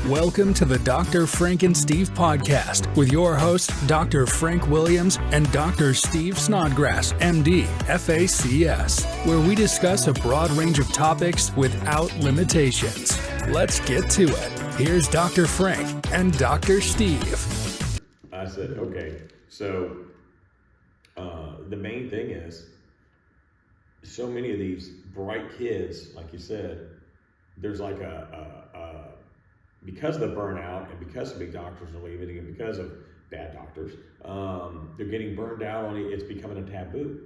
Welcome to the Dr. Frank and Steve podcast with your hosts, Dr. Frank Williams and Dr. Steve Snodgrass, MD, FACS, where we discuss a broad range of topics without limitations. Let's get to it. Here's Dr. Frank and Dr. Steve. I said, okay, so the main thing is, so many of these bright kids, like you said, there's like because of the burnout and because so many doctors are leaving and because of bad doctors, they're getting burned out on it. It's becoming a taboo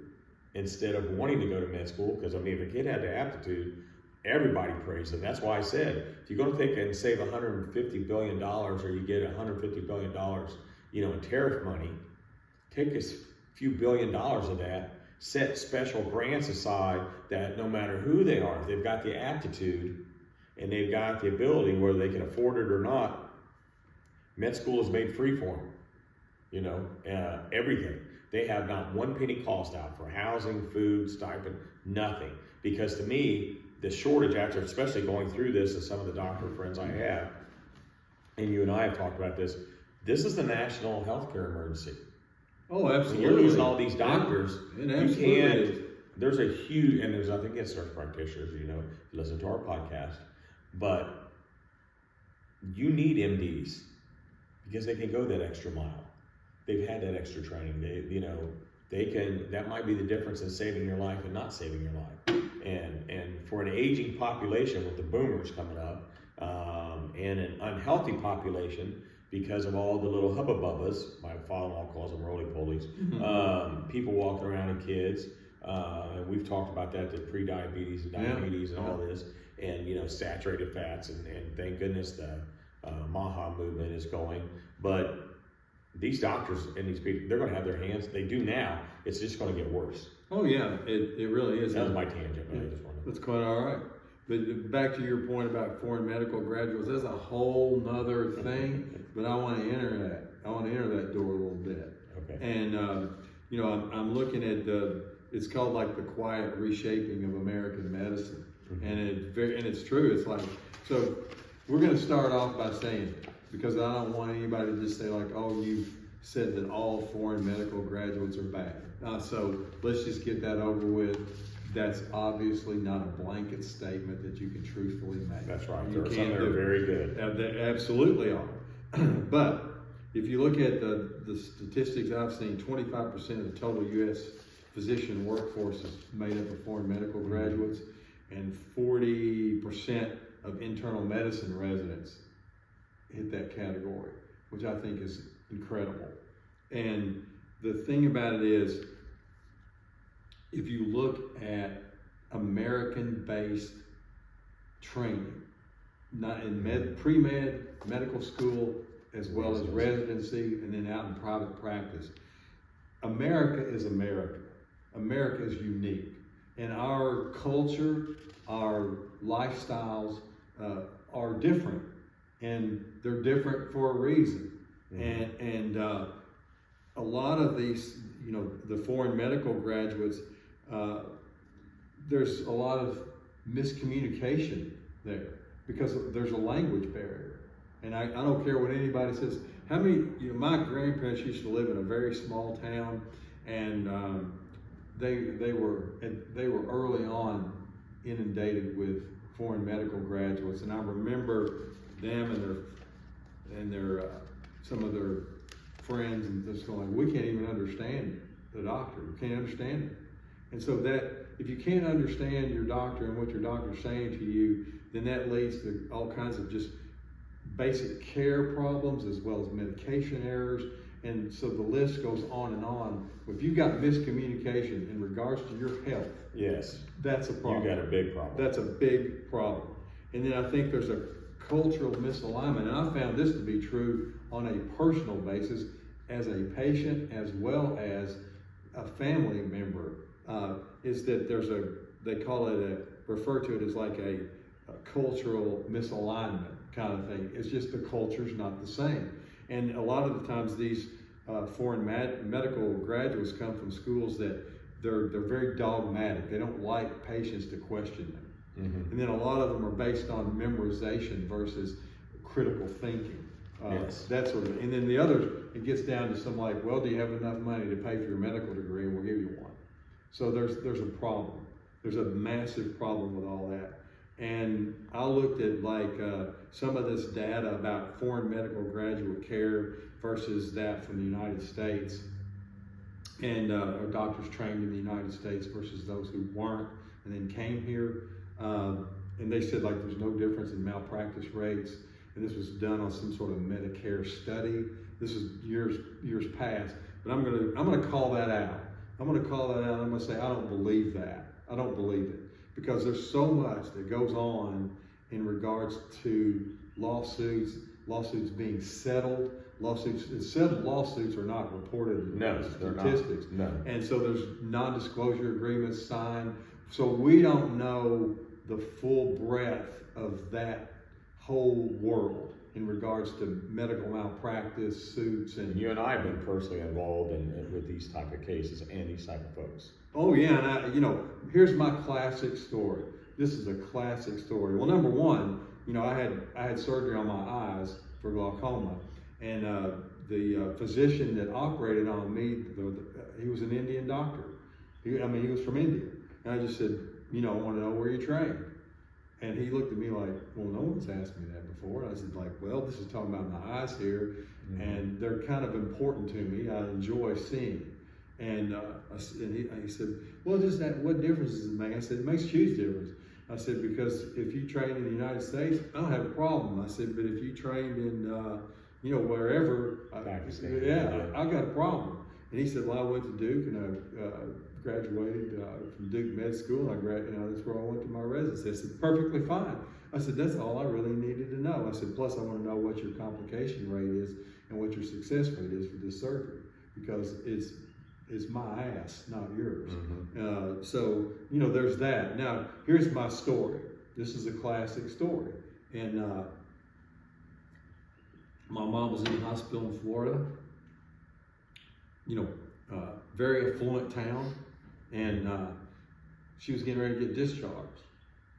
instead of wanting to go to med school. Because I mean, if a kid had the aptitude, everybody praised them. That's why I said, if you're going to take and save $150 billion or you get $150 billion, in tariff money, take a few $billion of that, set special grants aside that no matter who they are, if they've got the aptitude and they've got the ability, whether they can afford it or not, med school is made free for them. Everything. They have not one penny cost out for housing, food, stipend, nothing. Because to me, the shortage after, especially going through this, and some of the doctor friends I have, and you and I have talked about this is the national healthcare emergency. Oh, absolutely. When you're losing all these doctors, you can't. Is. There's a huge, and I think it's nurse practitioners, listen to our podcast, but you need MDs because they can go that extra mile. They've had that extra training. They can. That might be the difference in saving your life and not saving your life. And for an aging population with the boomers coming up, and an unhealthy population, because of all the little hubba bubbas, my father-in-law calls them roly-polies, people walking around and kids, and we've talked about that, the pre-diabetes and diabetes and all this, and saturated fats, and thank goodness the MAHA movement is going. But these doctors and these people, they're going to have their hands, they do now, it's just going to get worse. Oh yeah, it really is. That was my tangent, but I just wanted to... That's quite all right. But back to your point about foreign medical graduates, that's a whole nother thing, but I want to enter that. I want to enter that door a little bit. Okay. And, I'm looking at it's called like the quiet reshaping of American medicine. Mm-hmm. And it's true. It's like, so we're going to start off by saying, because I don't want anybody to just say like, oh, you've said that all foreign medical graduates are bad. So let's just get that over with. That's obviously not a blanket statement that you can truthfully make. That's right. There are some that are very good. They absolutely are. But if you look at the statistics I've seen, 25% of the total U.S. physician workforce is made up of foreign medical graduates, and 40% of internal medicine residents hit that category, which I think is incredible. And the thing about it is, if you look at American-based training, not in pre-med, medical school, as well as residency, and then out in private practice, America is America. America is unique. And our culture, our lifestyles are different. And they're different for a reason. Mm-hmm. And a lot of these, the foreign medical graduates, there's a lot of miscommunication there because there's a language barrier. And I don't care what anybody says. How many, my grandparents used to live in a very small town, and they were early on inundated with foreign medical graduates, and I remember them and their some of their friends and just going, we can't even understand the doctor. We can't understand it. And so that if you can't understand your doctor and what your doctor's saying to you, then that leads to all kinds of just basic care problems as well as medication errors. And so the list goes on and on. If you've got miscommunication in regards to your health, yes, that's a problem. You got a big problem. That's a big problem. And then I think there's a cultural misalignment. And I found this to be true on a personal basis as a patient as well as a family member, is that they refer to it as like a cultural misalignment kind of thing. It's just the culture's not the same. And a lot of the times these foreign medical graduates come from schools that they're very dogmatic. They don't like patients to question them. Mm-hmm. And then a lot of them are based on memorization versus critical thinking. Yes. That sort of, and then the others, it gets down to some like, well, do you have enough money to pay for your medical degree, and we'll give you one. So there's a problem. There's a massive problem with all that. And I looked at like some of this data about foreign medical graduate care versus that from the United States, and doctors trained in the United States versus those who weren't and then came here. And they said like there's no difference in malpractice rates. And this was done on some sort of Medicare study. This is years past. But I'm gonna call that out. I'm gonna call that out. I'm gonna say I don't believe that. I don't believe it, because there's so much that goes on in regards to lawsuits being settled. Settled lawsuits are not reported in statistics. No. And so there's non-disclosure agreements signed. So we don't know the full breadth of that whole world in regards to medical malpractice suits. And you and I have been personally involved with these type of cases and these type of folks. Oh yeah, and here's my classic story. This is a classic story. Well, number one, I had surgery on my eyes for glaucoma, and the physician that operated on me, he was an Indian doctor. He was from India, and I just said, I want to know where you trained. And he looked at me like, well, no one's asked me that before. And I said, like, well, this is talking about my eyes here, and they're kind of important to me. I enjoy seeing. And he said, well, what difference does it make? I said, it makes a huge difference. I said, because if you train in the United States, I don't have a problem. I said, but if you trained in, wherever, Pakistan, I got a problem. And he said, well, I went to Duke, and I graduated from Duke Med School, and that's where I went to my residency. I said, perfectly fine. I said, that's all I really needed to know. I said, plus I want to know what your complication rate is and what your success rate is for this surgery, because it's my ass, not yours. So there's that. Now, here's my story. This is a classic story. And my mom was in the hospital in Florida, very affluent town. And she was getting ready to get discharged,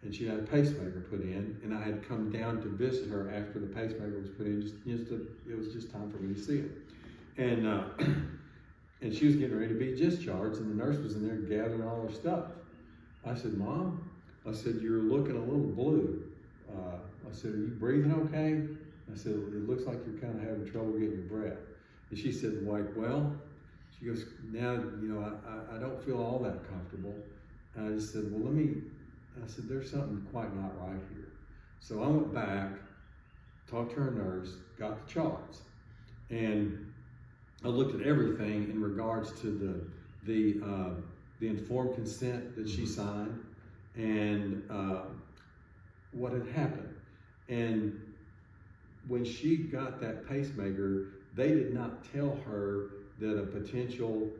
and she had a pacemaker put in, and I had come down to visit her after the pacemaker was put in. It was just time for me to see it. And and she was getting ready to be discharged, and the nurse was in there gathering all her stuff. I said, Mom, I said, you're looking a little blue. I said, are you breathing okay? I said, it looks like you're kind of having trouble getting your breath. And she said, well, she goes, now, I don't feel all that comfortable. And I just said, well, I said, there's something quite not right here. So I went back, talked to her nurse, got the charts, and I looked at everything in regards to the informed consent that she signed and what had happened. And when she got that pacemaker, they did not tell her that a potential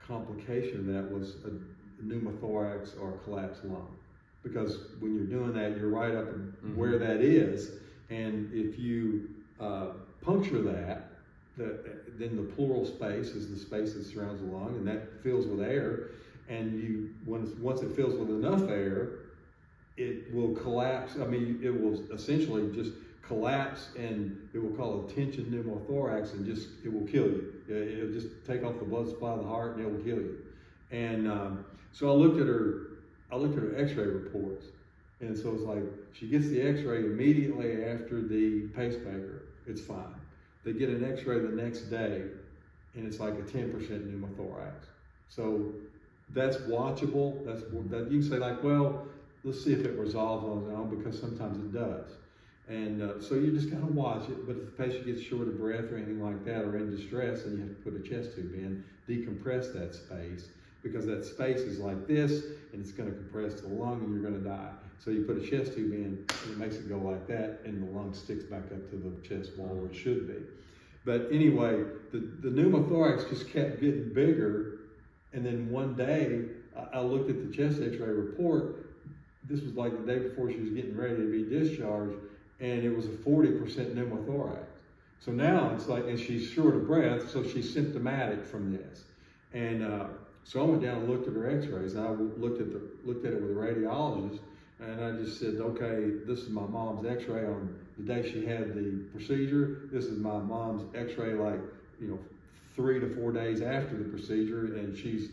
complication of that was a pneumothorax or a collapsed lung. Because when you're doing that, you're right up where that is. And if you puncture that, then the pleural space is the space that surrounds the lung, and that fills with air. And once it fills with enough air, it will collapse. It will essentially just collapse, and it will cause a tension pneumothorax, and it will kill you. It'll just take off the blood supply of the heart, and it will kill you. And so I looked at her X-ray reports, and so it's like she gets the X-ray immediately after the pacemaker. It's fine. They get an X-ray the next day, and it's like a 10% pneumothorax. So that's watchable. That you can say like, well, let's see if it resolves on its own, because sometimes it does. And so you just gotta watch it. But if the patient gets short of breath or anything like that, or in distress, then you have to put a chest tube in, decompress that space, because that space is like this, and it's gonna compress the lung, and you're gonna die. So you put a chest tube in, and it makes it go like that, and the lung sticks back up to the chest wall where it should be. But anyway, the pneumothorax just kept getting bigger, and then one day, I looked at the chest X-ray report. This was like the day before she was getting ready to be discharged, and it was a 40% pneumothorax. So now it's like, and she's short of breath, so she's symptomatic from this. And so I went down and looked at her X-rays, and I looked at it with a radiologist, And I just said, okay, this is my mom's x-ray on the day she had the procedure. This is my mom's x-ray, like, 3 to 4 days after the procedure, and she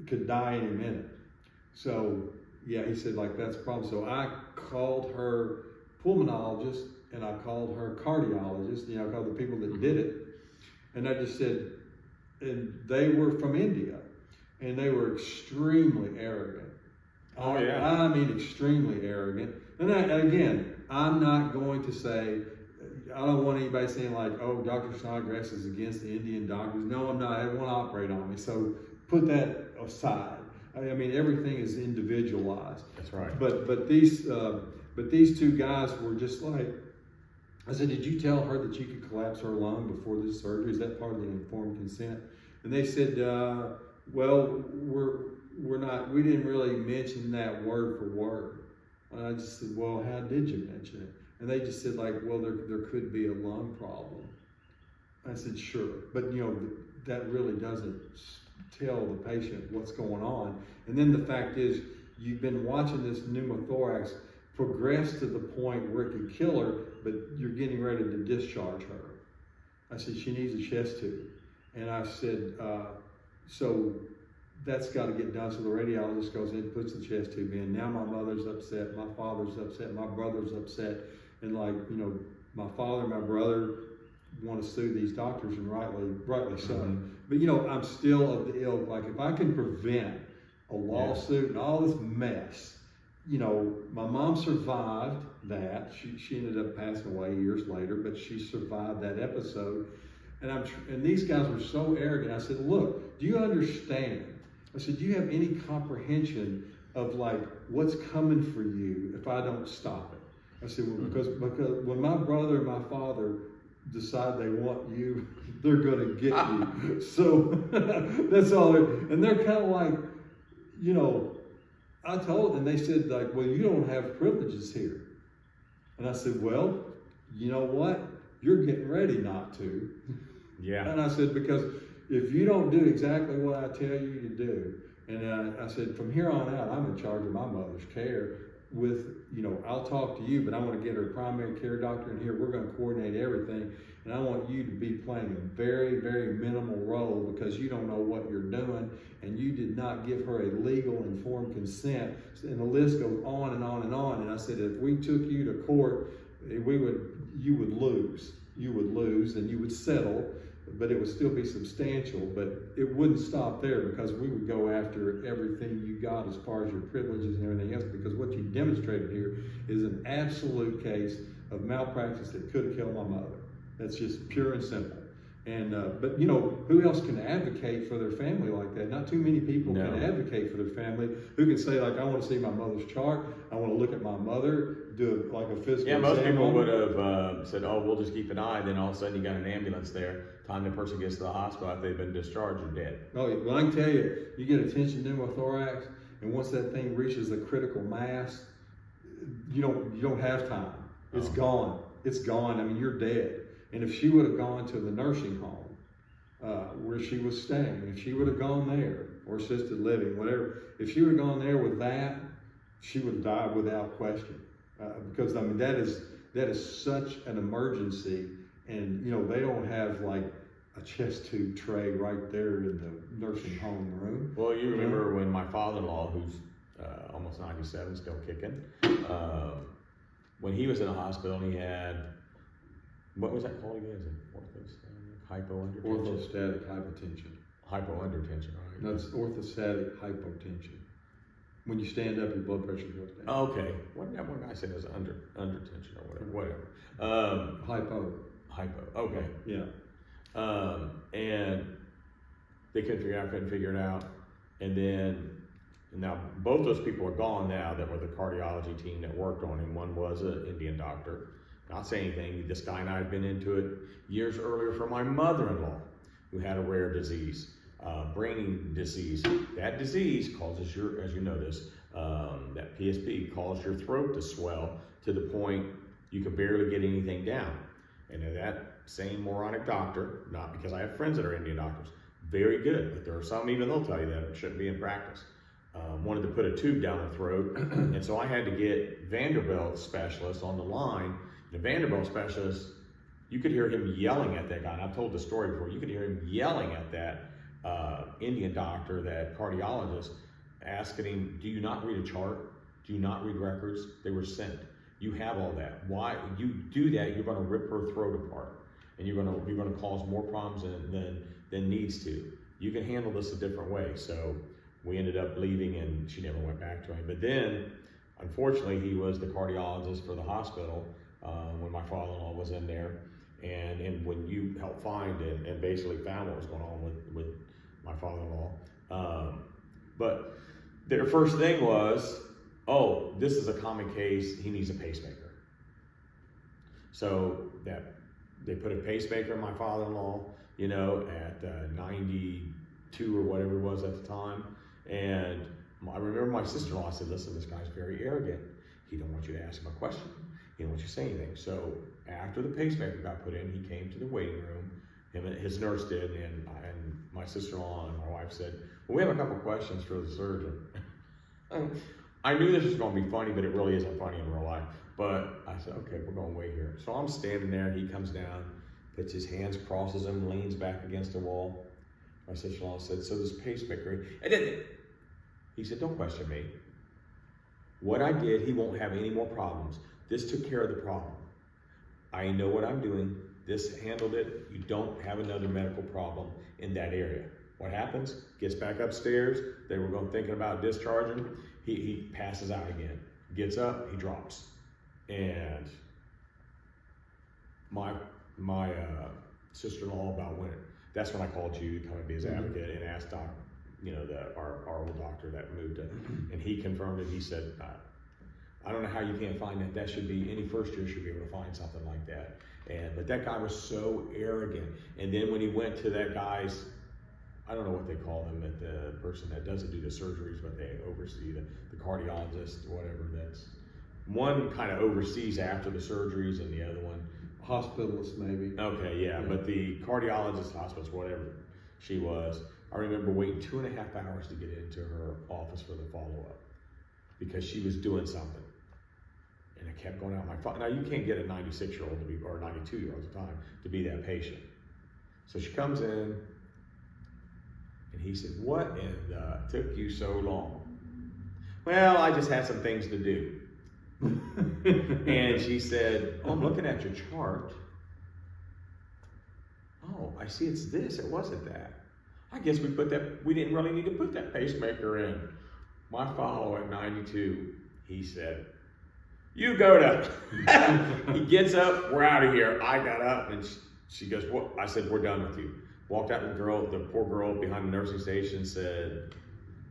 could die any minute. So yeah, he said, like, that's a problem. So I called her pulmonologist and I called her cardiologist, I called the people that did it. And I just said, and they were from India, and they were extremely arrogant. Oh, yeah. I mean, extremely arrogant. And again, I'm not going to say, I don't want anybody saying like, oh, Dr. Snodgrass is against the Indian doctors. No, I'm not. It won't operate on me. So put that aside. I mean, everything is individualized. That's right. But these two guys were just like, I said, did you tell her that you could collapse her lung before this surgery? Is that part of the informed consent? And they said, well, we're not. We didn't really mention that word for word. And I just said, well, how did you mention it? And they just said, like, well, there could be a lung problem. I said, sure, but that really doesn't tell the patient what's going on. And then the fact is, you've been watching this pneumothorax progress to the point where it could kill her, but you're getting ready to discharge her. I said, she needs a chest tube. And I said, so that's got to get done. So the radiologist goes in, puts the chest tube in. Now my mother's upset, my father's upset, my brother's upset. And my father and my brother want to sue these doctors, and rightly so. Mm-hmm. But I'm still of the ilk, like, if I can prevent a lawsuit and all this mess, my mom survived that. She ended up passing away years later, but she survived that episode. And these guys were so arrogant. I said, look, do you understand? I said, do you have any comprehension of like what's coming for you if I don't stop it? I said, well, because when my brother and my father decide they want you, they're going to get you. So that's all. And they're kind of like, I told them, they said, like, well, you don't have privileges here. And I said, well, you know what? You're getting ready not to. Yeah. And I said, because if you don't do exactly what I tell you to do, and I said, from here on out, I'm in charge of my mother's care with, I'll talk to you, but I want to get her primary care doctor in here. We're going to coordinate everything. And I want you to be playing a very, very minimal role because you don't know what you're doing and you did not give her a legal informed consent. And the list goes on and on and on. And I said, if we took you to court, you would lose. You would lose and you would settle, but it would still be substantial, but it wouldn't stop there because we would go after everything you got as far as your privileges and everything else, because what you demonstrated here is an absolute case of malpractice that could have killed my mother. That's just pure and simple. And but who else can advocate for their family like that? Not too many people can advocate for their family. Who can say, like, I want to see my mother's chart, I want to look at my mother, do like a physical Yeah, most exam. people would have said, oh, we'll just keep an eye. Then all of a sudden you got an ambulance there. Time the person gets to the hospital, if they've been discharged, you're dead. Oh, well, I can tell you, you get a tension pneumothorax, and once that thing reaches a critical mass, you don't have time. It's gone. It's gone. I mean, you're dead. And if she would have gone to the nursing home where she was staying, if she would have gone there, or assisted living, whatever, if she would have gone there with that, she would have died without question. Because I mean, that is such an emergency, and they don't have like a chest tube tray right there in the nursing home room. Well, you remember when my father-in-law, who's almost 97, still kicking, when he was in a hospital and he had, what was that called again? Is it Orthostatic hypotension. Hypoundertension, right? No, it's orthostatic hypotension. When you stand up, your blood pressure goes down. Okay. What that one guy said was undertension or whatever. Hypo. Okay. Yeah. And they couldn't figure it out. And then, now both those people are gone now that were the cardiology team that worked on him. One was an Indian doctor. Not saying anything. This guy and I had been into it years earlier for my mother-in-law, who had a rare disease, brain disease. That disease causes as you know this, that PSP causes your throat to swell to the point you can barely get anything down. And that same moronic doctor, not because I have friends that are Indian doctors, very good, but there are some, even they'll tell you that it shouldn't be in practice. wanted to put a tube down the throat, and so I had to get Vanderbilt specialist on the line. The Vanderbilt specialist, you could hear him yelling at that guy, and I've told the story before, you could hear him yelling at that Indian doctor, that cardiologist, asking him, do you not read a chart? Do you not read records? They were sent. You have all that. Why you do that? You're going to rip her throat apart, and you're going to cause more problems than needs to. You can handle this a different way. So we ended up leaving, and she never went back to him. But then, unfortunately, he was the cardiologist for the hospital when my father-in-law was in there, and when you helped find and basically found what was going on with my father-in-law. But their first thing was, oh, this is a common case, he needs a pacemaker. So that they put a pacemaker in my father-in-law, at 92 or whatever it was at the time. And I remember my sister-in-law said, listen, this guy's very arrogant. He don't want you to ask him a question. He don't want you to say anything. So after the pacemaker got put in, he came to the waiting room. Him and his nurse did, and my sister-in-law and my wife said, well, we have a couple questions for the surgeon. I knew this was going to be funny, but it really isn't funny in real life. But I said, okay, we're going to wait here. So I'm standing there, he comes down, puts his hands, crosses them, leans back against the wall. My sister-in-law said, so this pacemaker, he said, don't question me. What I did, he won't have any more problems. This took care of the problem. I know what I'm doing. This handled it. You don't have another medical problem in that area. What happens? Gets back upstairs. They were thinking about discharging. He passes out again. Gets up, he drops. And my sister-in-law that's when I called you to come and be his advocate and asked our old doctor that moved it, and he confirmed it. He said, I don't know how you can't find that. That should be, any first year should be able to find something like that. But that guy was so arrogant. And then when he went to that guy's, I don't know what they call him, but the person that doesn't do the surgeries, but they oversee the cardiologist or whatever. That's one kind of oversees after the surgeries, and the other one, hospitalist maybe. Okay, yeah, but the cardiologist, hospitalist, whatever she was, I remember waiting 2.5 hours to get into her office for the follow-up because she was doing something. And I kept going out. Now you can't get a 96-year-old to be, or a 92-year-old at the time, to be that patient. So she comes in, and he said, what took you so long? Well, I just had some things to do. And she said, oh, I'm looking at your chart. Oh, I see it's this, it wasn't that. I guess we didn't really need to put that pacemaker in. My follow at 92, he said, you go to, he gets up, we're out of here. I got up, and she goes, what? I said, we're done with you. Walked out, the poor girl behind the nursing station said,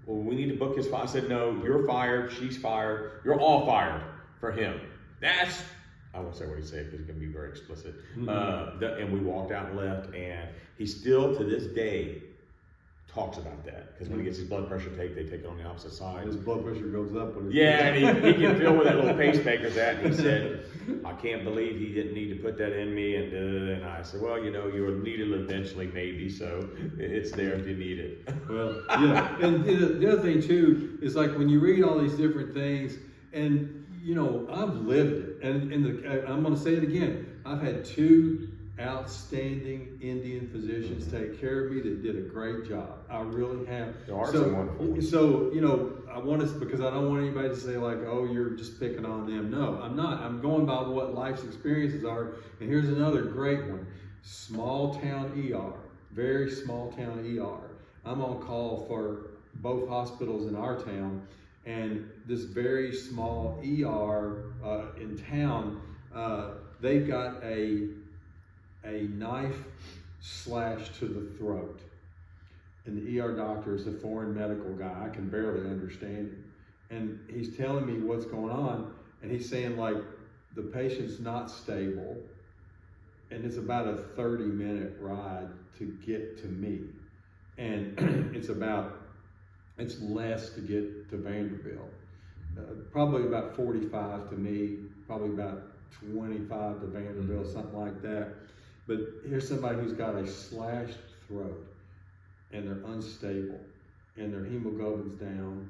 well, we need to book his file. I said, no, you're fired, she's fired, you're all fired for him. I won't say what he said because it's going to be very explicit. And we walked out and left, and he still to this day talks about that, because when he gets his blood pressure taken, they take it on the opposite side. His blood pressure goes up. And he can feel where that little pacemaker's at, and he said, I can't believe he didn't need to put that in me, and I said, well, you'll need it eventually, maybe, so it's there if you need it. Well, yeah, and the other thing too is, like, when you read all these different things, and I've lived it, and I'm going to say it again, I've had 2 outstanding Indian physicians take care of me that did a great job. I really have. There are some wonderful ones. So, I want to, because I don't want anybody to say like, oh, you're just picking on them. No, I'm not. I'm going by what life's experiences are. And here's another great one. Small town ER, very small town ER. I'm on call for both hospitals in our town, and this very small ER in town, they've got a knife slash to the throat. And the ER doctor is a foreign medical guy. I can barely understand him. And he's telling me what's going on. And he's saying, like, the patient's not stable. And it's about a 30-minute ride to get to me. And it's less to get to Vanderbilt. Probably about 45 to me, probably about 25 to Vanderbilt, something like that. But here's somebody who's got a slashed throat, and they're unstable, and their hemoglobin's down,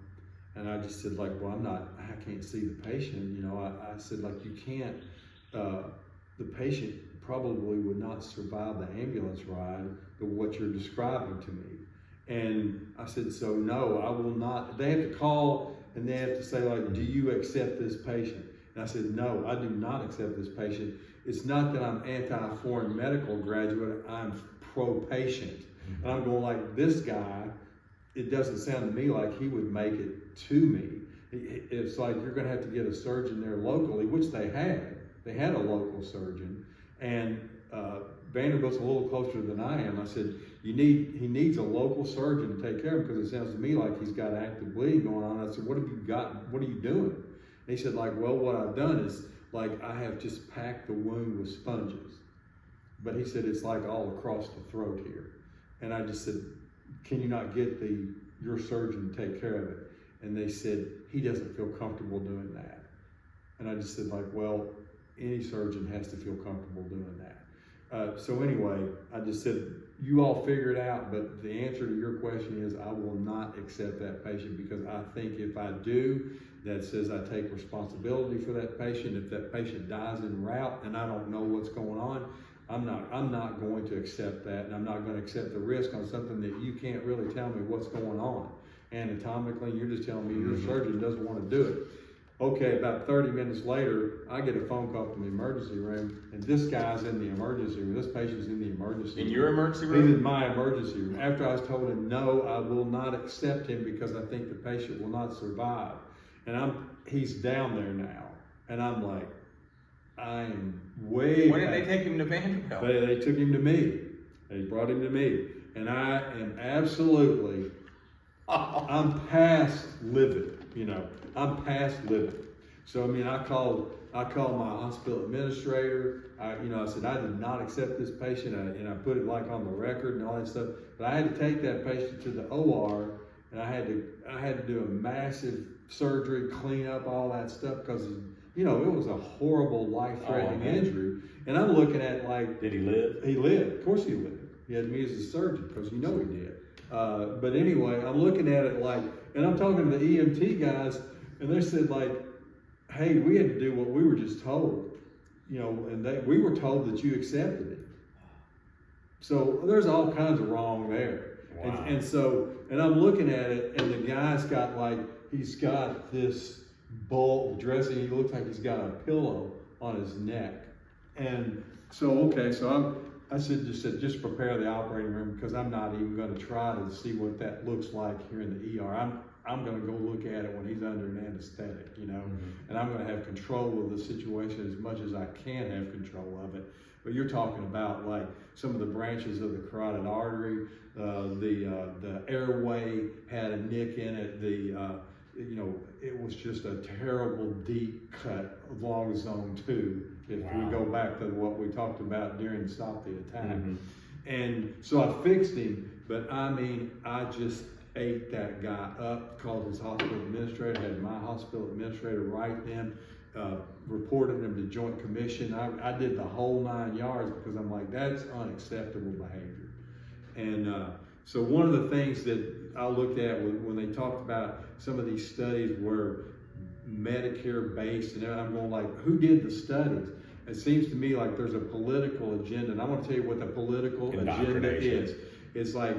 And I just said, like, well, I can't see the patient. You know, I said, like, you can't, the patient probably would not survive the ambulance ride of what you're describing to me. And I said, so no, I will not. They have to call and they have to say, like, do you accept this patient? And I said, no, I do not accept this patient. It's not that I'm anti-foreign medical graduate, I'm pro-patient. And I'm going, like, this guy, it doesn't sound to me like he would make it to me. It's like you're going to have to get a surgeon there locally, which they had. They had a local surgeon, and Vanderbilt's a little closer than I am. I said, he needs a local surgeon to take care of him because it sounds to me like he's got active bleeding going on. I said, what have you got? What are you doing? And he said, like, well, what I've done is, like, I have just packed the wound with sponges. But he said, it's like all across the throat here. And I just said, can you not get your surgeon to take care of it? And they said, he doesn't feel comfortable doing that. And I just said, like, well, any surgeon has to feel comfortable doing that. So anyway, I just said, you all figure it out, but the answer to your question is I will not accept that patient, because I think if I do, that says I take responsibility for that patient. If that patient dies en route and I don't know what's going on, I'm not going to accept that, and I'm not going to accept the risk on something that you can't really tell me what's going on. Anatomically, you're just telling me your surgeon doesn't want to do it. Okay, about 30 minutes later, I get a phone call from the emergency room, and this guy's in the emergency room. This patient's in the emergency room. In your emergency room? He's in my emergency room. After I was told him, no, I will not accept him because I think the patient will not survive. And he's down there now. And I'm like, I am way When did they take him to Vanderbilt? They took him to me. They brought him to me. And I am absolutely, I'm past livid, you know. I'm past livid. So, I mean, I called my hospital administrator. I said, I did not accept this patient, and I put it like on the record and all that stuff. But I had to take that patient to the OR, and I had to do a massive surgery, clean up all that stuff, because, you know, it was a horrible life-threatening injury. And I'm looking at, like, did he live? He lived. Of course he lived. He had me as a surgeon, because you know he did. But anyway, I'm looking at it like, and I'm talking to the EMT guys, and they said, like, hey, we had to do what we were just told, you know, and we were told that you accepted it. So there's all kinds of wrong there. Wow. And I'm looking at it, and the guy's got, like, he's got this bulk dressing. He looks like he's got a pillow on his neck. And so, okay, so I just prepare the operating room, because I'm not even going to try to see what that looks like here in the ER. I'm going to go look at it when he's under an anesthetic, you know, and I'm going to have control of the situation as much as I can have control of it. But you're talking about, like, some of the branches of the carotid artery, the airway had a nick in it. It was just a terrible deep cut along zone 2. If we go back to what we talked about during the stop the attack. And so I fixed him, but I mean, I just ate that guy up, called his hospital administrator, had my hospital administrator write them, reported him to Joint Commission. I did the whole 9 yards, because I'm like, that's unacceptable behavior. And so one of the things that I looked at when they talked about some of these studies were Medicare based, and I'm going, like, who did the studies? It seems to me like there's a political agenda, and I'm going to tell you what the political agenda is. It's like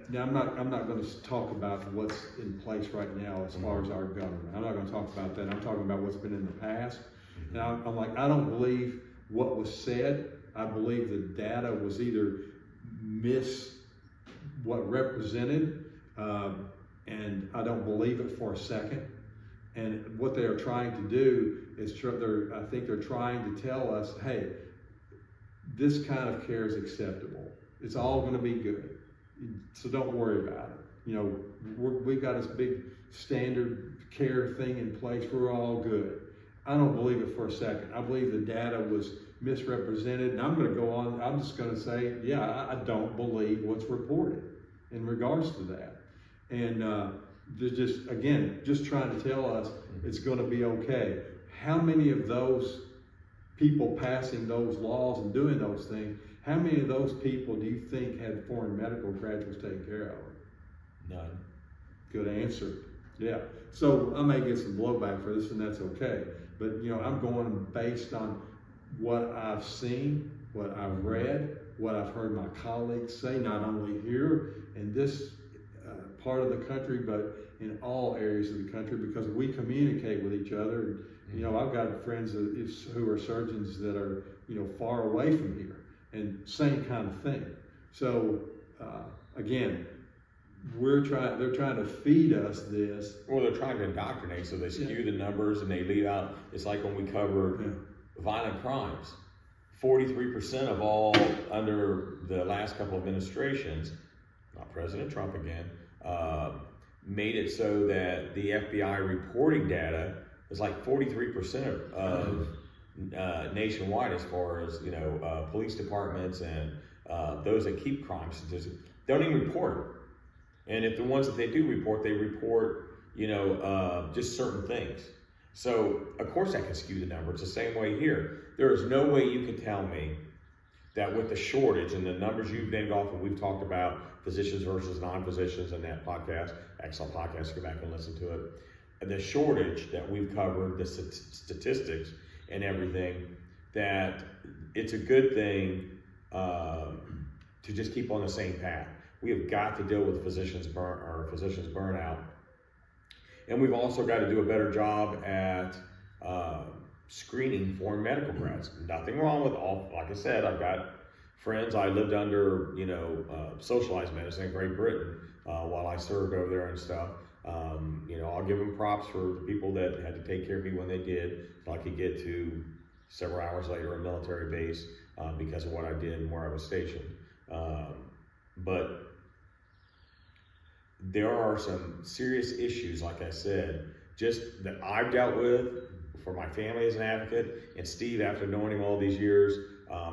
now I'm not going to talk about what's in place right now as far as our government. I'm not going to talk about that. I'm talking about what's been in the past. And I'm like, I don't believe what was said. I believe the data was either what represented, and I don't believe it for a second. And what they are trying to do is, I think they're trying to tell us, hey, this kind of care is acceptable. It's all going to be good. So don't worry about it. You know, we've got this big standard care thing in place. We're all good. I don't believe it for a second. I believe the data was misrepresented. And I'm going to go on. I'm just going to say, yeah, I don't believe what's reported in regards to that. And they're just trying to tell us it's going to be okay. How many of those people passing those laws and doing those things, how many of those people do you think had foreign medical graduates taken care of? None. good answer. Yeah. So I may get some blowback for this, and that's okay. But I'm going based on what I've seen, what I've read, what I've heard my colleagues say, not only here in this part of the country, but in all areas of the country, because we communicate with each other. I've got friends who are surgeons that are far away from here, and same kind of thing. So again, they're trying to feed us this. Well, they're trying to indoctrinate, so they skew the numbers and they leave out. It's like when we covered violent crimes. 43% of all under the last couple of administrations, not President Trump again, made it so that the FBI reporting data is like 43% of nationwide, as far as police departments and those that keep crime statistics don't even report it. And if the ones that they do report, they report just certain things. So of course that can skew the number. It's the same way here. There is no way you can tell me that with the shortage and the numbers you've named off, and we've talked about physicians versus non-physicians in that podcast, excellent podcast, go back and listen to it. And the shortage that we've covered, the statistics and everything, that it's a good thing to just keep on the same path. We have got to deal with physicians burnout. And we've also got to do a better job at screening foreign medical grads. Nothing wrong with all, like I said, I've got friends, I lived under, socialized medicine in Great Britain while I served over there and stuff. I'll give them props for the people that had to take care of me when they did. So I could get to several hours later a military base because of what I did and where I was stationed. But there are some serious issues, like I said, just that I've dealt with for my family as an advocate, and Steve, after knowing him all these years,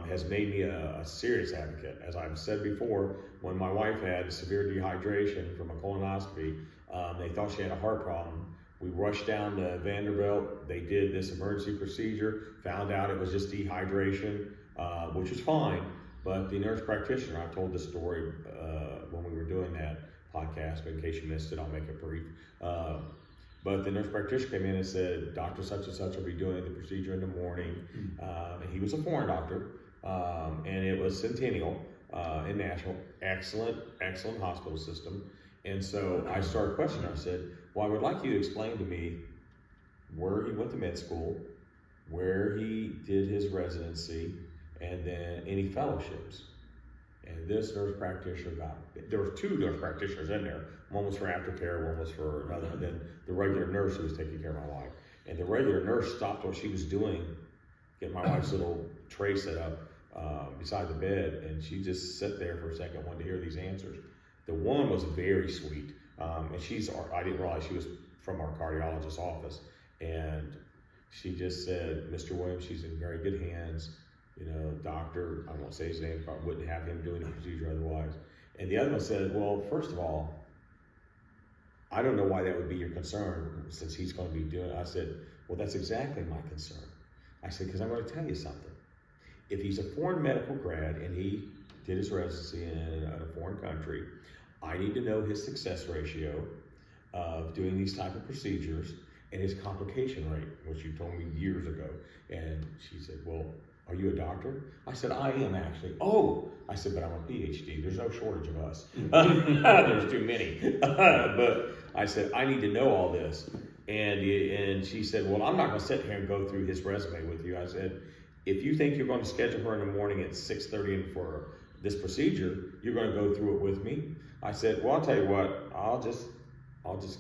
has made me a serious advocate. As I've said before, when my wife had severe dehydration from a colonoscopy, they thought she had a heart problem. We rushed down to Vanderbilt. They did this emergency procedure, found out it was just dehydration, which was fine. But the nurse practitioner, I told this story when we were doing that podcast, but in case you missed it, I'll make it brief. But the nurse practitioner came in and said, Dr. such and such will be doing the procedure in the morning. And he was a foreign doctor, and it was Centennial in Nashville. Excellent hospital system. And so I started questioning her. I said, well, I would like you to explain to me where he went to med school, where he did his residency, and then any fellowships. And this nurse practitioner there were two nurse practitioners in there. One was for aftercare, one was for another, and then the regular nurse who was taking care of my wife. And the regular nurse stopped what she was doing, getting my wife's little tray set up beside the bed, and she just sat there for a second, wanted to hear these answers. The woman was very sweet, and I didn't realize she was from our cardiologist's office, and she just said, Mr. Williams, she's in very good hands. Doctor, I won't say his name, I wouldn't have him doing the procedure otherwise. And the other one said, well, first of all, I don't know why that would be your concern since he's going to be doing it. I said, well, that's exactly my concern. I said, because I'm going to tell you something. If he's a foreign medical grad and he did his residency in a foreign country, I need to know his success ratio of doing these type of procedures and his complication rate, which you told me years ago. And she said, well, are you a doctor? I said, I am actually. Oh, I said, but I'm a PhD. There's no shortage of us. There's too many. But I said, I need to know all this. And she said, well, I'm not going to sit here and go through his resume with you. I said, if you think you're going to schedule her in the morning at 6:30 for this procedure, you're going to go through it with me. I said, well, I'll tell you what, I'll just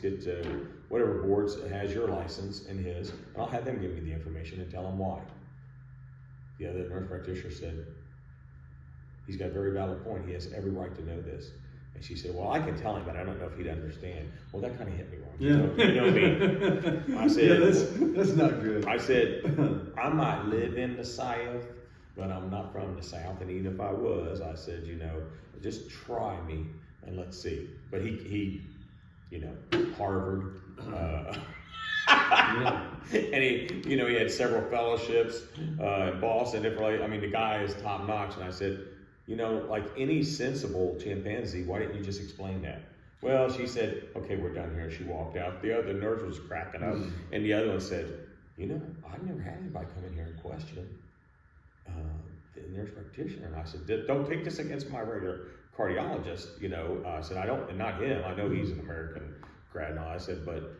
get to whatever boards has your license and his, and I'll have them give me the information and tell them why. The other nurse practitioner said, he's got a very valid point. He has every right to know this. And she said, well, I can tell him, but I don't know if he'd understand. Well, that kind of hit me wrong. Yeah. You know what I mean? I said, that's not good. I said, I might live in the South, but I'm not from the South. And even if I was, I said, just try me and let's see. But he Harvard, and he had several fellowships in Boston, different. I mean, the guy is top notch. And I said, like any sensible chimpanzee, why didn't you just explain that? Well, she said, okay, we're done here. And she walked out. The other nurse was cracking up. And the other one said, I've never had anybody come in here and question the nurse practitioner. And I said, don't take this against my regular cardiologist. I said, I don't, and not him. I know he's an American grad and all. I said, but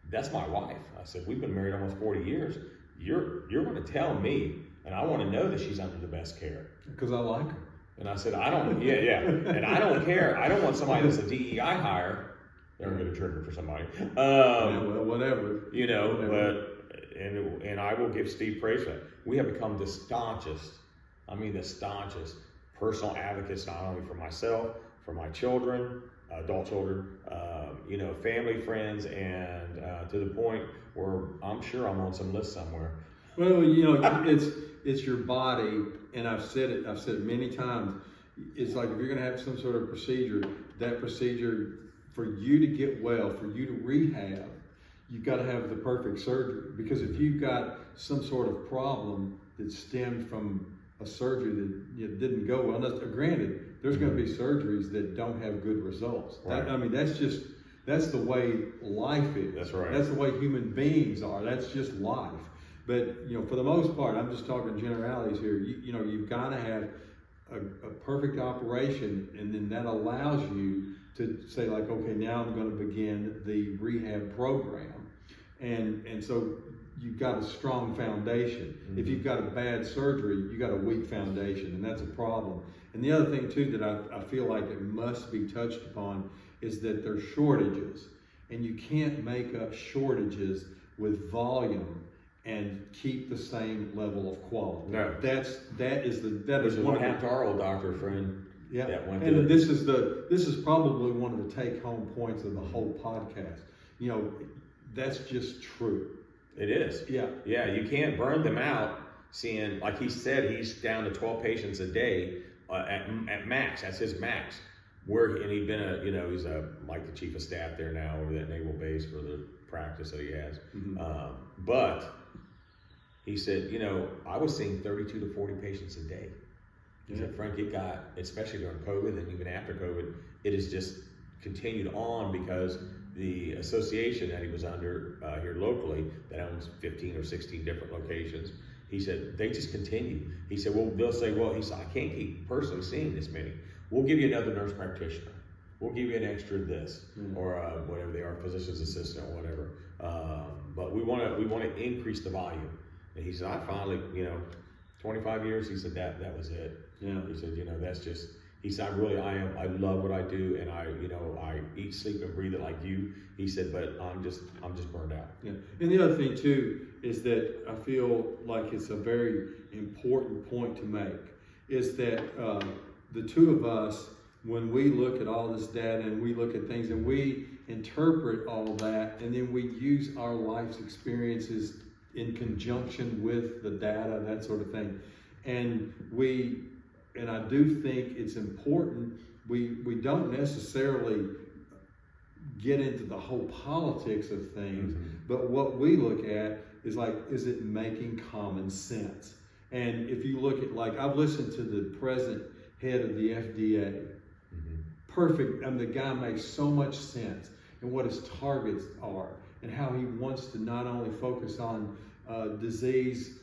that's my wife. I said, we've been married almost 40 years. You're going to tell me, and I want to know that she's under the best care. Because I like her. And I said, and I don't care. I don't want somebody that's a DEI hire. They're going to trigger for somebody. Whatever. Whatever. But, and I will give Steve praise for that. We have become the staunchest personal advocates, not only for myself, for my children, adult children, family, friends, and to the point where I'm sure I'm on some list somewhere. Well, it's your body, and I've said it many times. It's like if you're going to have some sort of procedure, that procedure, for you to get well, for you to rehab, you've got to have the perfect surgery. Because if you've got some sort of problem that stemmed from a surgery that didn't go well, granted, there's going to be surgeries that don't have good results. Right. That's the way life is. That's right. That's the way human beings are. That's just life. But for the most part, I'm just talking generalities here. You've got to have a perfect operation, and then that allows you to say, like, okay, now I'm going to begin the rehab program, and so you've got a strong foundation. Mm-hmm. If you've got a bad surgery, you've got a weak foundation, and that's a problem. And the other thing too that I feel like it must be touched upon is that there's shortages, and you can't make up shortages with volume and keep the same level of quality. No, that is what happened to our old doctor friend. Yeah, and this is probably one of the take-home points of the whole podcast. That's just true. It is. Yeah. Yeah, you can't burn them out. Seeing, like he said, he's down to 12 patients a day at max. That's his max. And he'd been he's like the chief of staff there now over that naval base for the practice that he has. Mm-hmm. But he said, I was seeing 32 to 40 patients a day. He said, Frank, it got, especially during COVID and even after COVID, it has just continued on because the association that he was under here locally that owns 15 or 16 different locations, he said, they just continue. He said, they'll say, he said, I can't keep personally seeing this many. We'll give you another nurse practitioner. We'll give you an extra this, or whatever they are, physician's assistant or whatever. But we want to increase the volume. And he said, I finally, 25 years, he said that was it. Yeah. He said, that's just, he said, I love what I do, and I eat, sleep, and breathe it like you. He said, but I'm just burned out. Yeah. And the other thing too is that I feel like it's a very important point to make is that the two of us, when we look at all this data and we look at things and we interpret all that, and then we use our life's experiences in conjunction with the data, that sort of thing. And I do think it's important, we don't necessarily get into the whole politics of things, mm-hmm. but what we look at is like, is it making common sense? And if you look at, like, I've listened to the present head of the FDA, mm-hmm. perfect, the guy makes so much sense and what his targets are and how he wants to not only focus on disease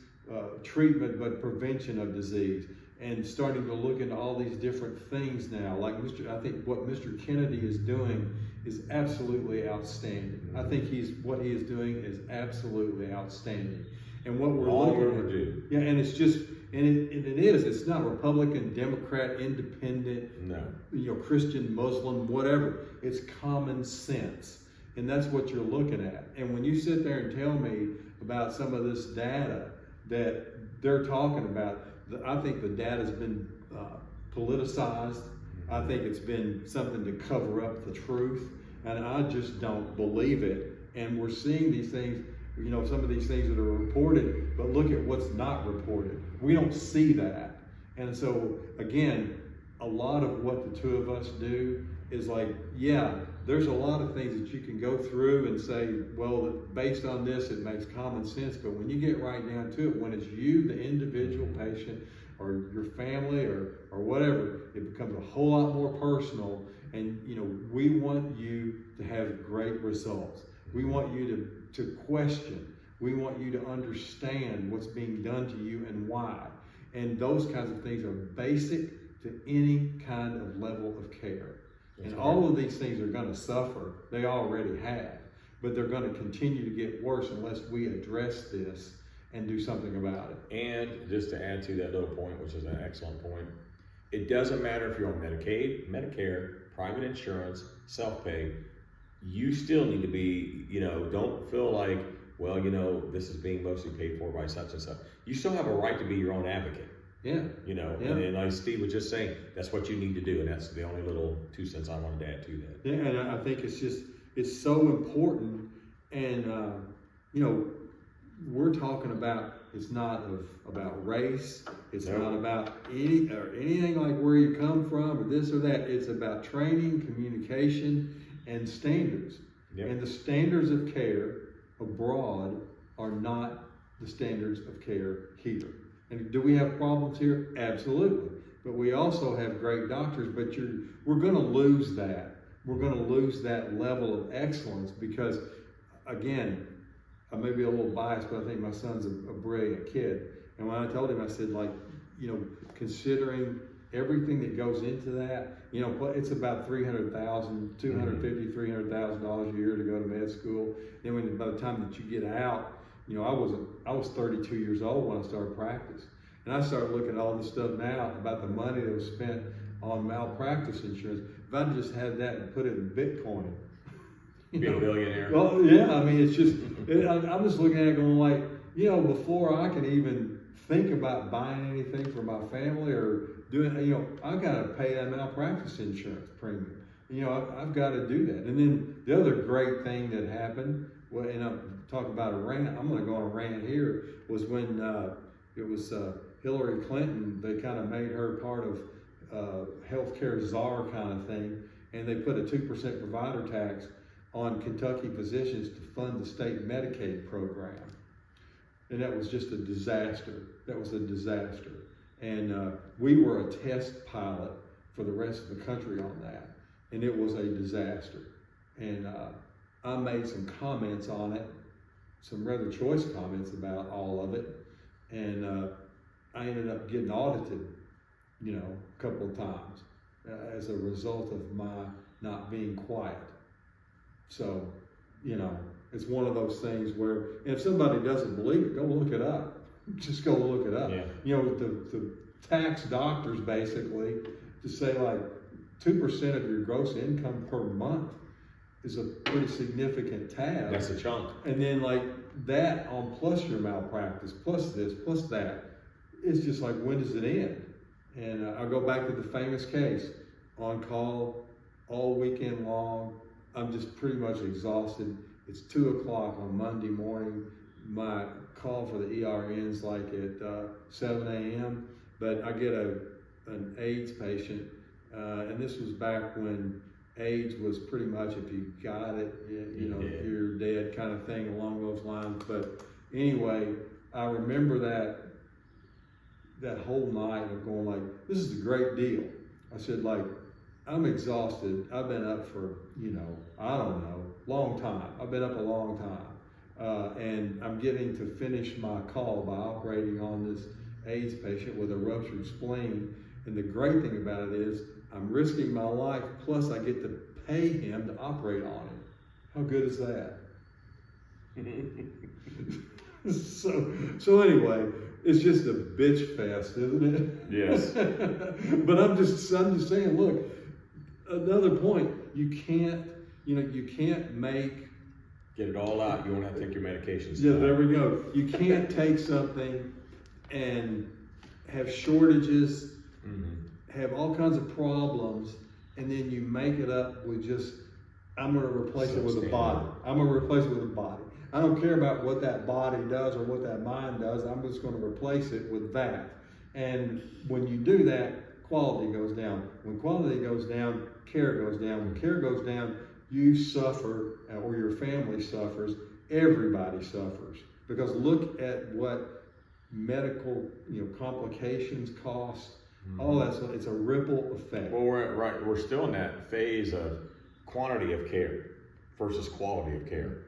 treatment, but prevention of disease, and starting to look into all these different things now. Like I think what Mr. Kennedy is doing is absolutely outstanding. Mm-hmm. I think what he is doing is absolutely outstanding. And what we're looking at, yeah, and it's just, it's not Republican, Democrat, Independent, no, Christian, Muslim, whatever. It's common sense, and that's what you're looking at. And when you sit there and tell me about some of this data that they're talking about, I think the data's been politicized. I think it's been something to cover up the truth, and I just don't believe it. And we're seeing these things, some of these things that are reported, but look at what's not reported. We don't see that. And so, again, a lot of what the two of us do is like, yeah, there's a lot of things that you can go through and say, well, based on this, it makes common sense. But when you get right down to it, when it's you, the individual patient, or your family, or whatever, it becomes a whole lot more personal. And we want you to have great results. We want you to question. We want you to understand what's being done to you and why. And those kinds of things are basic to any kind of level of care. And all of these things are going to suffer. They already have. But they're going to continue to get worse unless we address this and do something about it. And just to add to that little point, which is an excellent point, it doesn't matter if you're on Medicaid, Medicare, private insurance, self-pay, you still need to be, don't feel like, well, this is being mostly paid for by such and such. You still have a right to be your own advocate. Yeah. And like Steve was just saying, that's what you need to do. And that's the only little 2 cents I wanted to add to that. Yeah, and I think it's so important. And, we're talking about, it's not about race. It's not about anything like where you come from or this or that. It's about training, communication, and standards. Yep. And the standards of care abroad are not the standards of care here. And do we have problems here? Absolutely. But we also have great doctors, but we're going to lose that. We're going to lose that level of excellence because, again, I may be a little biased, but I think my son's a brilliant kid. And when I told him, I said, considering everything that goes into that, it's about $300,000, $250,000, $300,000 a year to go to med school. Then by the time that you get out, I was 32 years old when I started practice. And I started looking at all this stuff now about the money that was spent on malpractice insurance. If I just had that and put it in Bitcoin, be a billionaire. Well, yeah, I mean, it's just, I'm just looking at it going like, before I can even think about buying anything for my family or doing, I've got to pay that malpractice insurance premium. I've got to do that. And then the other great thing that happened, and I'm talking about a rant, I'm going to go on a rant here, was when it was Hillary Clinton, they kind of made her part of healthcare czar kind of thing, and they put a 2% provider tax on Kentucky physicians to fund the state Medicaid program. And that was just a disaster. That was a disaster. And we were a test pilot for the rest of the country on that. And it was a disaster. And I made some comments on it, some rather choice comments about all of it. And I ended up getting audited, a couple of times as a result of my not being quiet. So, it's one of those things where, and if somebody doesn't believe it, go look it up. Just go look it up. Yeah. The tax doctors basically to say like 2% of your gross income per month is a pretty significant tab. That's a chunk. And then like that on plus your malpractice, plus this, plus that, it's just like, when does it end? And I'll go back to the famous case, on call all weekend long. I'm just pretty much exhausted. It's 2:00 on Monday morning. My call for the ER ends like at 7 a.m. But I get an AIDS patient, and this was back when AIDS was pretty much, if you got it, you're dead kind of thing along those lines. But anyway, I remember that whole night of going like, this is a great deal. I said, like, I'm exhausted. I've been up for, I don't know, long time. I've been up a long time. And I'm getting to finish my call by operating on this AIDS patient with a ruptured spleen. And the great thing about it is I'm risking my life, plus I get to pay him to operate on him. How good is that? So anyway, it's just a bitch fest, isn't it? Yes. But I'm just saying, look, another point, you can't get it all out. You won't have to take your medications. Yeah, there we go. You can't take something and have shortages, have all kinds of problems, and then you make it up with just, I'm going to replace it with a body. I'm going to replace it with a body. I don't care about what that body does or what that mind does. I'm just going to replace it with that. And when you do that, quality goes down. When quality goes down, care goes down. When care goes down, you suffer, or your family suffers. Everybody suffers. Because look at what medical, complications cost. All that's, it's a ripple effect. Well, we're still in that phase of quantity of care versus quality of care,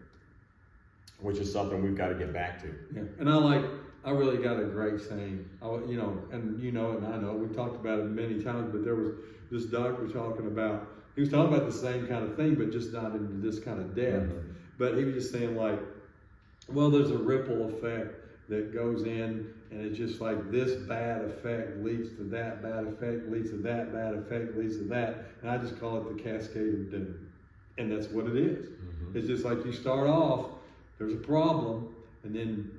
which is something we've got to get back to. Yeah, and I really got a great saying. And and I know we've talked about it many times, but there was this doctor talking about. He was talking about the same kind of thing, but just not into this kind of depth. Mm-hmm. But he was just saying there's a ripple effect that goes in, and it's just like this bad effect leads to that bad effect, leads to that bad effect, leads to that. And I just call it the cascade of doom. And that's what it is. Mm-hmm. It's just like you start off, there's a problem, and then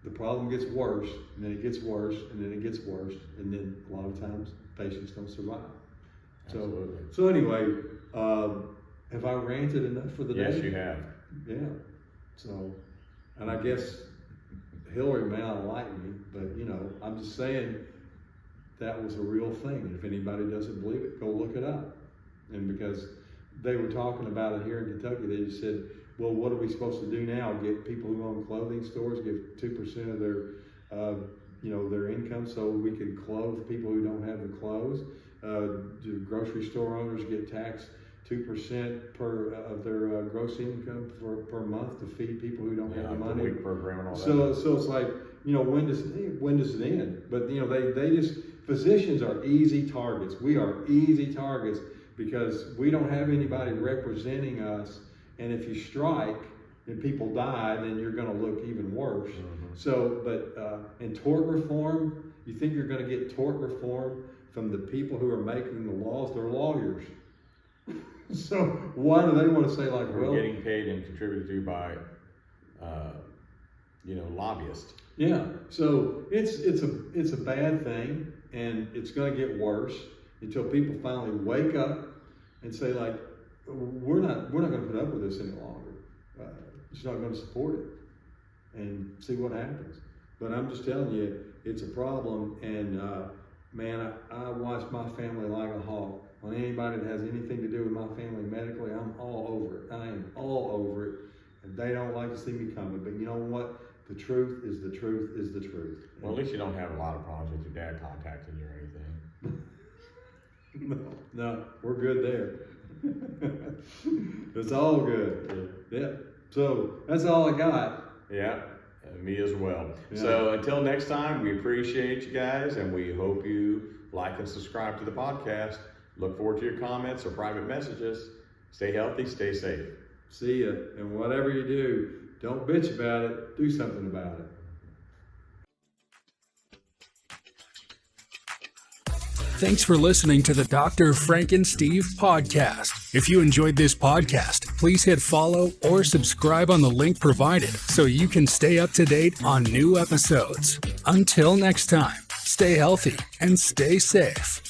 the problem gets worse, and then it gets worse, and then it gets worse, and then a lot of times patients don't survive. Absolutely. So anyway, have I ranted enough for the day? Yes, you have. Yeah. So, and I guess Hillary may not like me, but I'm just saying that was a real thing. And if anybody doesn't believe it, go look it up. And because they were talking about it here in Kentucky, they just said, well, what are we supposed to do now? Get people who own clothing stores, give 2% of their income so we can clothe people who don't have the clothes. Do grocery store owners get taxed 2% of their gross income per month to feed people who don't have the money? The program and all so it's like, when does it end? But they just, physicians are easy targets. We are easy targets because we don't have anybody representing us. And if you strike and people die, then you're going to look even worse. Mm-hmm. So, but in tort reform, you think you're going to get tort reform from the people who are making the laws? They're lawyers. So why do they want to say we're getting paid and contributed to by, lobbyists? Yeah. So it's a bad thing, and it's going to get worse until people finally wake up and say we're not going to put up with this any longer. It's not going to support it, and see what happens. But I'm just telling you, it's a problem, and man, I watch my family like a hawk. On anybody that has anything to do with my family medically, I'm all over it. I am all over it, and they don't like to see me coming. But you know what? The truth is the truth is the truth. Well, at least you don't have a lot of problems with your dad contacting you or anything. No, we're good there. It's all good. Yeah. So that's all I got. Yeah. Me as well. Yeah. So until next time, we appreciate you guys, and we hope you like and subscribe to the podcast. Look forward to your comments or private messages. Stay healthy, stay safe. See ya. And whatever you do, don't bitch about it. Do something about it. Thanks for listening to the Dr. Frank and Steve podcast. If you enjoyed this podcast, please hit follow or subscribe on the link provided so you can stay up to date on new episodes. Until next time, stay healthy and stay safe.